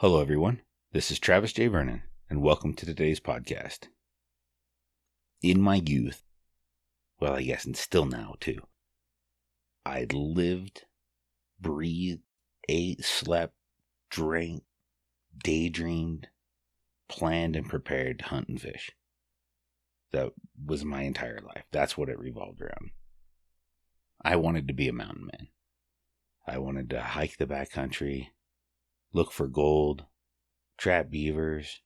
Hello, everyone. This is Travis J. Vernon, and welcome to today's podcast. In my youth, well, I guess, and still now, too, I lived, breathed, ate, slept, drank, daydreamed, planned, and prepared to hunt and fish. That was my entire life. That's what it revolved around. I wanted to be a mountain man. I wanted to hike the backcountry, look for gold, trap beavers,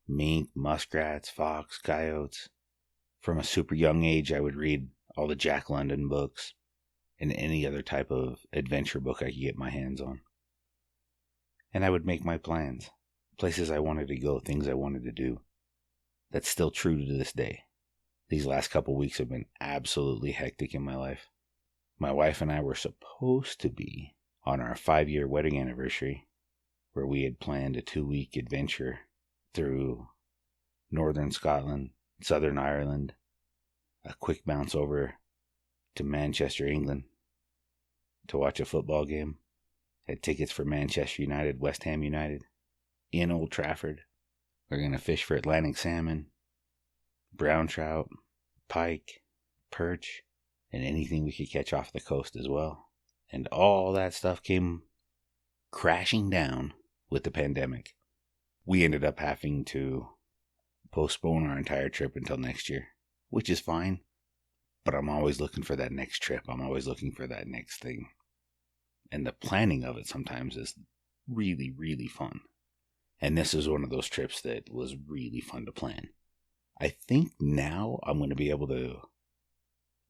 mink, muskrats, fox, coyotes. From a super young age, I would read all the Jack London books and any other type of adventure book I could get my hands on. And I would make my plans, places I wanted to go, things I wanted to do. That's still true to this day. These last couple weeks have been absolutely hectic in my life. My wife and I were supposed to be on our 5-year wedding anniversary, where we had planned a 2-week adventure through northern Scotland, southern Ireland, a quick bounce over to Manchester, England, to watch a football game. Had tickets for Manchester United, West Ham United, in Old Trafford. We're going to fish for Atlantic salmon, brown trout, pike, perch, and anything we could catch off the coast as well. And all that stuff came crashing down with the pandemic. We ended up having to postpone our entire trip until next year, which is fine. But I'm always looking for that next trip. I'm always looking for that next thing. And the planning of it sometimes is really, really fun. And this is one of those trips that was really fun to plan. I think now I'm going to be able to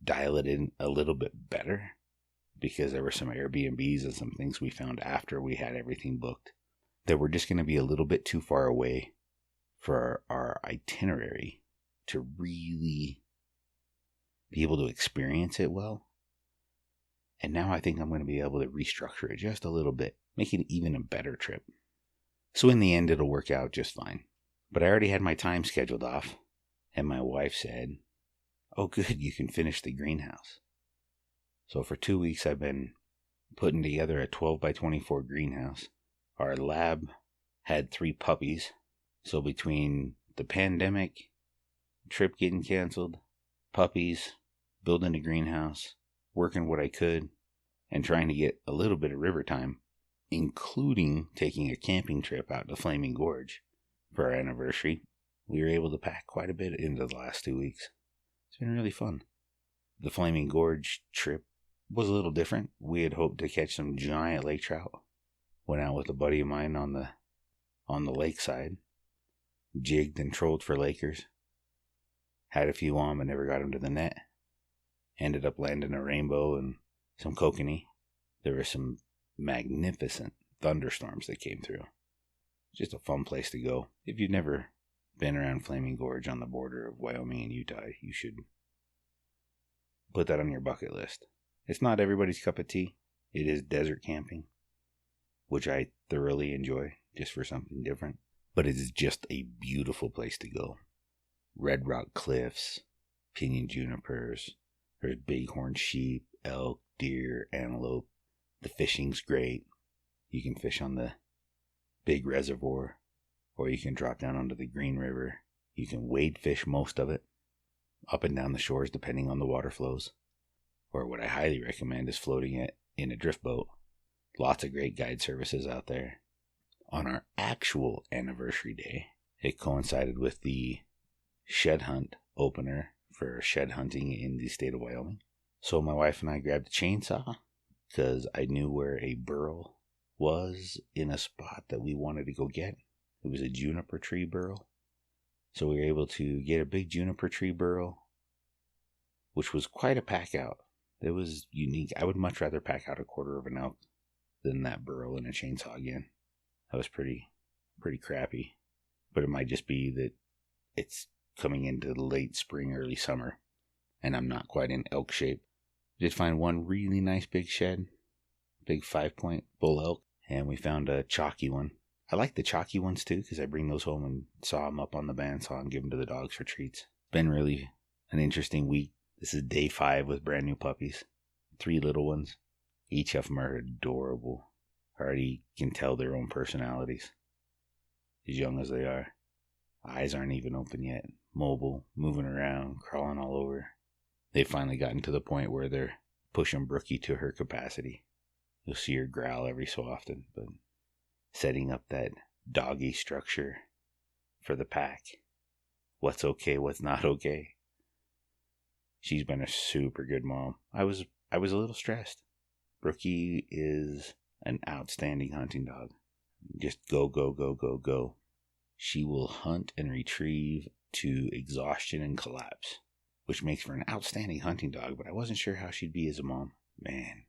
dial it in a little bit better, because there were some Airbnbs and some things we found after we had everything booked that were just going to be a little bit too far away for our itinerary to really be able to experience it well. And now I think I'm going to be able to restructure it just a little bit, make it even a better trip. So in the end, it'll work out just fine. But I already had my time scheduled off, and my wife said, "Oh good, you can finish the greenhouse." So for 2 weeks, I've been putting together a 12 by 24 greenhouse. Our lab had 3 puppies. So between the pandemic, trip getting canceled, puppies, building a greenhouse, working what I could, and trying to get a little bit of river time, including taking a camping trip out to Flaming Gorge for our anniversary, we were able to pack quite a bit into the last 2 weeks. It's been really fun. The Flaming Gorge trip was a little different. We had hoped to catch some giant lake trout. Went out with a buddy of mine on the lakeside. Jigged and trolled for Lakers. Had a few on, but never got them to the net. Ended up landing a rainbow and some kokanee. There were some magnificent thunderstorms that came through. Just a fun place to go. If you've never been around Flaming Gorge on the border of Wyoming and Utah, you should put that on your bucket list. It's not everybody's cup of tea. It is desert camping, which I thoroughly enjoy, just for something different. But it is just a beautiful place to go. Red rock cliffs, pinyon junipers, there's bighorn sheep, elk, deer, antelope. The fishing's great. You can fish on the big reservoir, or you can drop down onto the Green River. You can wade fish most of it, up and down the shores depending on the water flows. Or what I highly recommend is floating it in a drift boat. Lots of great guide services out there. On our actual anniversary day, it coincided with the shed hunt opener for shed hunting in the state of Wyoming. So my wife and I grabbed a chainsaw because I knew where a burl was in a spot that we wanted to go get. It was a juniper tree burl. So we were able to get a big juniper tree burl, which was quite a pack out. It was unique. I would much rather pack out a quarter of an elk than that burl and a chainsaw again. That was pretty crappy. But it might just be that it's coming into the late spring, early summer, and I'm not quite in elk shape. Did find one really nice big shed, big 5-point bull elk, and we found a chalky one. I like the chalky ones too, because I bring those home and saw them up on the bandsaw and give them to the dogs for treats. Been really an interesting week. This is day 5 with brand new puppies. 3 little ones. Each of them are adorable. already can tell their own personalities, as young as they are. Eyes aren't even open yet, mobile, moving around, crawling all over. They've finally gotten to the point where they're pushing Brookie to her capacity. You'll see her growl every so often, but setting up that doggy structure for the pack. What's okay, what's not okay. She's been a super good mom. I was a little stressed. Brookie is an outstanding hunting dog. Just go, go, go, go, go. She will hunt and retrieve to exhaustion and collapse, which makes for an outstanding hunting dog, but I wasn't sure how she'd be as a mom. Man,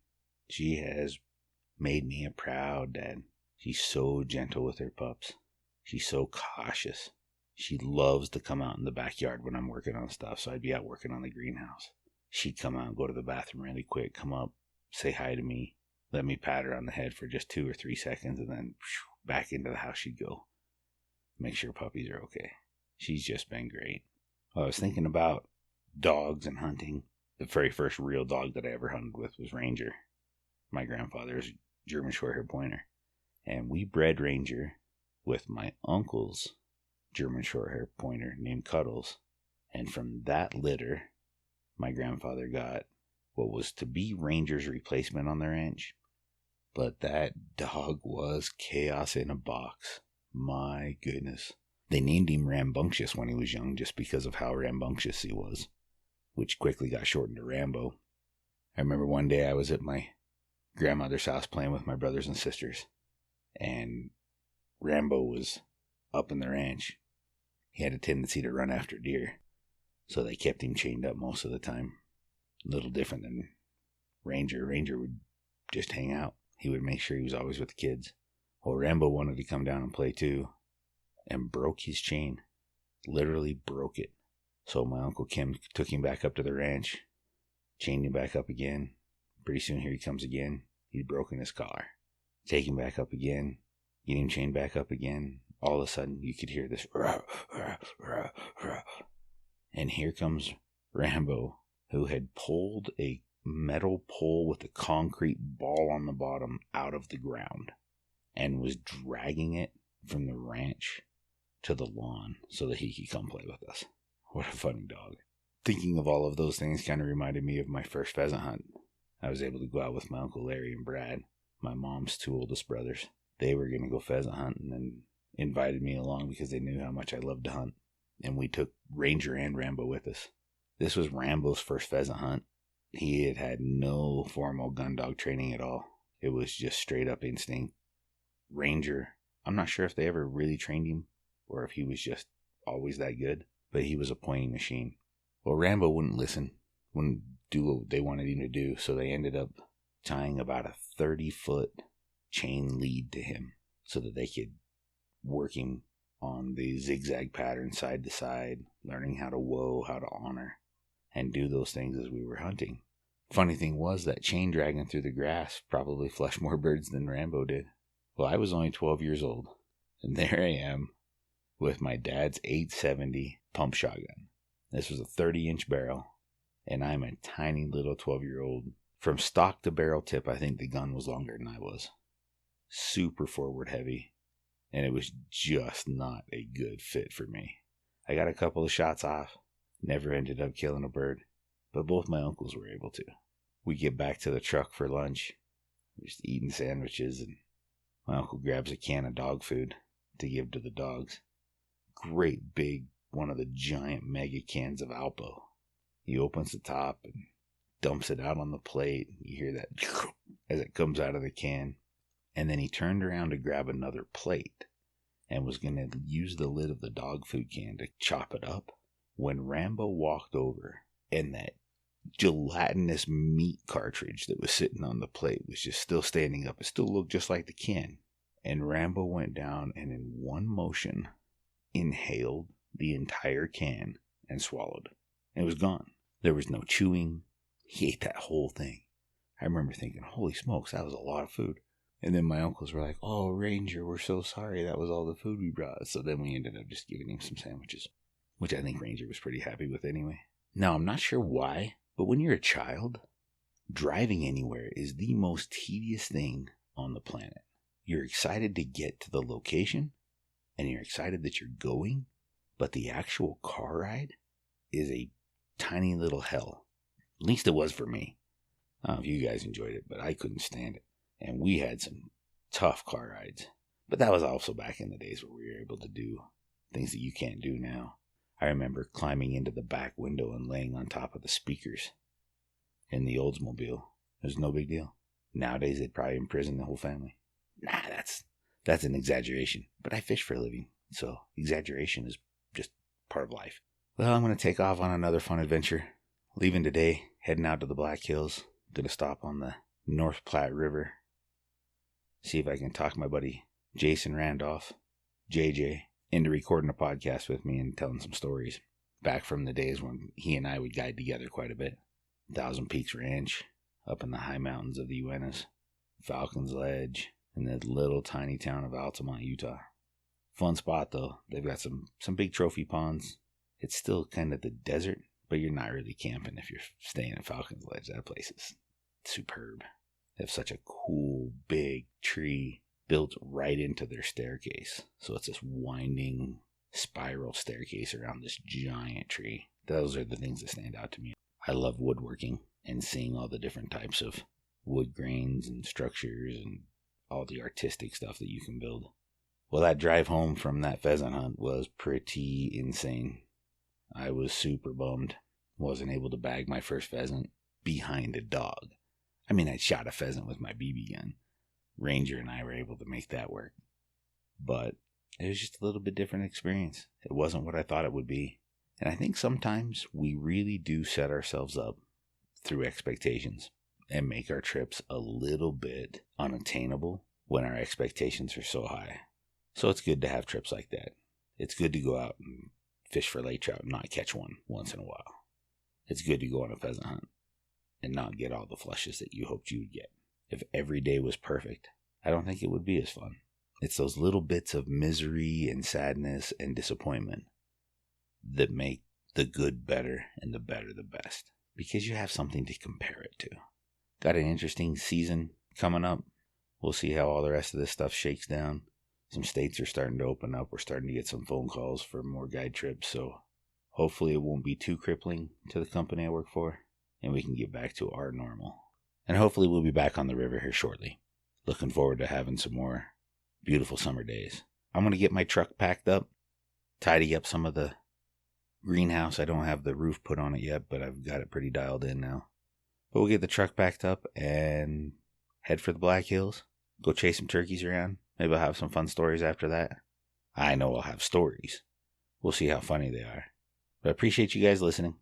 she has made me a proud dad. She's so gentle with her pups. She's so cautious. She loves to come out in the backyard when I'm working on stuff, so I'd be out working on the greenhouse. She'd come out and go to the bathroom really quick, come up, say hi to me, let me pat her on the head for just 2 or 3 seconds, and then back into the house she'd go. Make sure puppies are okay. She's just been great. I was thinking about dogs and hunting. The very first real dog that I ever hunted with was Ranger, my grandfather's German Shorthair Pointer. And we bred Ranger with my uncle's German Shorthair Pointer named Cuddles. And from that litter, my grandfather got what was to be Ranger's replacement on the ranch. But that dog was chaos in a box. My goodness. They named him Rambunctious when he was young just because of how rambunctious he was, which quickly got shortened to Rambo. I remember one day I was at my grandmother's house playing with my brothers and sisters, and Rambo was up in the ranch. He had a tendency to run after deer, so they kept him chained up most of the time. A little different than Ranger. Ranger would just hang out. He would make sure he was always with the kids. Well, Rambo wanted to come down and play too, and broke his chain. Literally broke it. So my Uncle Kim took him back up to the ranch, chained him back up again. Pretty soon here he comes again. He'd broken his collar. Take him back up again, get him chained back up again. All of a sudden you could hear this rah, rah, rah, rah. And here comes Rambo, who had pulled a metal pole with a concrete ball on the bottom out of the ground and was dragging it from the ranch to the lawn so that he could come play with us. What a funny dog. Thinking of all of those things kind of reminded me of my first pheasant hunt. I was able to go out with my Uncle Larry and Brad, my mom's 2 oldest brothers. They were going to go pheasant hunting and invited me along because they knew how much I loved to hunt. And we took Ranger and Rambo with us. This was Rambo's first pheasant hunt. He had had no formal gun dog training at all. It was just straight up instinct. Ranger, I'm not sure if they ever really trained him or if he was just always that good, but he was a pointing machine. Well, Rambo wouldn't listen, wouldn't do what they wanted him to do, so they ended up tying about a 30-foot chain lead to him so that they could work him on the zigzag pattern side to side, learning how to whoa, how to honor, and do those things as we were hunting. Funny thing was that chain dragging through the grass probably flushed more birds than Rambo did. Well, I was only 12 years old, and there I am with my dad's 870 pump shotgun. This was a 30-inch barrel, and I'm a tiny little 12-year-old. From stock to barrel tip, I think the gun was longer than I was. Super forward heavy, and it was just not a good fit for me. I got a couple of shots off, never ended up killing a bird, but both my uncles were able to. We get back to the truck for lunch, just eating sandwiches, and my uncle grabs a can of dog food to give to the dogs. Great big, one of the giant mega cans of Alpo. He opens the top and dumps it out on the plate. You hear that as it comes out of the can. And then he turned around to grab another plate and was going to use the lid of the dog food can to chop it up when Rambo walked over and that gelatinous meat cartridge that was sitting on the plate was just still standing up. It still looked just like the can. And Rambo went down and in one motion inhaled the entire can and swallowed. It was gone. There was no chewing. He ate that whole thing. I remember thinking, holy smokes, that was a lot of food. And then my uncles were like, oh, Ranger, we're so sorry. That was all the food we brought. So then we ended up just giving him some sandwiches, which I think Ranger was pretty happy with anyway. Now, I'm not sure why, but when you're a child, driving anywhere is the most tedious thing on the planet. you're excited to get to the location and you're excited that you're going, but the actual car ride is a tiny little hell. At least it was for me. I don't know if you guys enjoyed it, but I couldn't stand it. And we had some tough car rides. But that was also back in the days where we were able to do things that you can't do now. I remember climbing into the back window and laying on top of the speakers in the Oldsmobile. It was no big deal. Nowadays, they'd probably imprison the whole family. Nah, that's an exaggeration. But I fish for a living, so exaggeration is just part of life. Well, I'm going to take off on another fun adventure. Leaving today, heading out to the Black Hills. Going to stop on the North Platte River. See if I can talk my buddy Jason Randolph, JJ, into recording a podcast with me and telling some stories. Back from the days when he and I would guide together quite a bit. Thousand Peaks Ranch, up in the high mountains of the Uintas. Falcons Ledge, in the little tiny town of Altamont, Utah. Fun spot though. They've got some big trophy ponds. It's still kind of the desert, but you're not really camping if you're staying at Falcons Ledge. That place is superb. They have such a cool big tree built right into their staircase. So it's this winding spiral staircase around this giant tree. Those are the things that stand out to me. I love woodworking and seeing all the different types of wood grains and structures and all the artistic stuff that you can build. Well, that drive home from that pheasant hunt was pretty insane. I was super bummed. Wasn't able to bag my first pheasant behind a dog. I mean, I shot a pheasant with my BB gun. Ranger and I were able to make that work. But it was just a little bit different experience. It wasn't what I thought it would be. And I think sometimes we really do set ourselves up through expectations and make our trips a little bit unattainable when our expectations are so high. So it's good to have trips like that. It's good to go out and fish for lake trout and not catch one once in a while. It's good to go on a pheasant hunt and not get all the flushes that you hoped you would get. If every day was perfect, I don't think it would be as fun. It's those little bits of misery and sadness and disappointment that make the good better and the better the best, because you have something to compare it to. Got an interesting season coming up. We'll see how all the rest of this stuff shakes down. Some states are starting to open up. We're starting to get some phone calls for more guide trips, so hopefully it won't be too crippling to the company I work for, and we can get back to our normal. And hopefully we'll be back on the river here shortly. Looking forward to having some more beautiful summer days. I'm going to get my truck packed up, tidy up some of the greenhouse. I don't have the roof put on it yet, but I've got it pretty dialed in now. But we'll get the truck packed up and head for the Black Hills. Go chase some turkeys around. Maybe I'll have some fun stories after that. I know I'll have stories. We'll see how funny they are. But I appreciate you guys listening.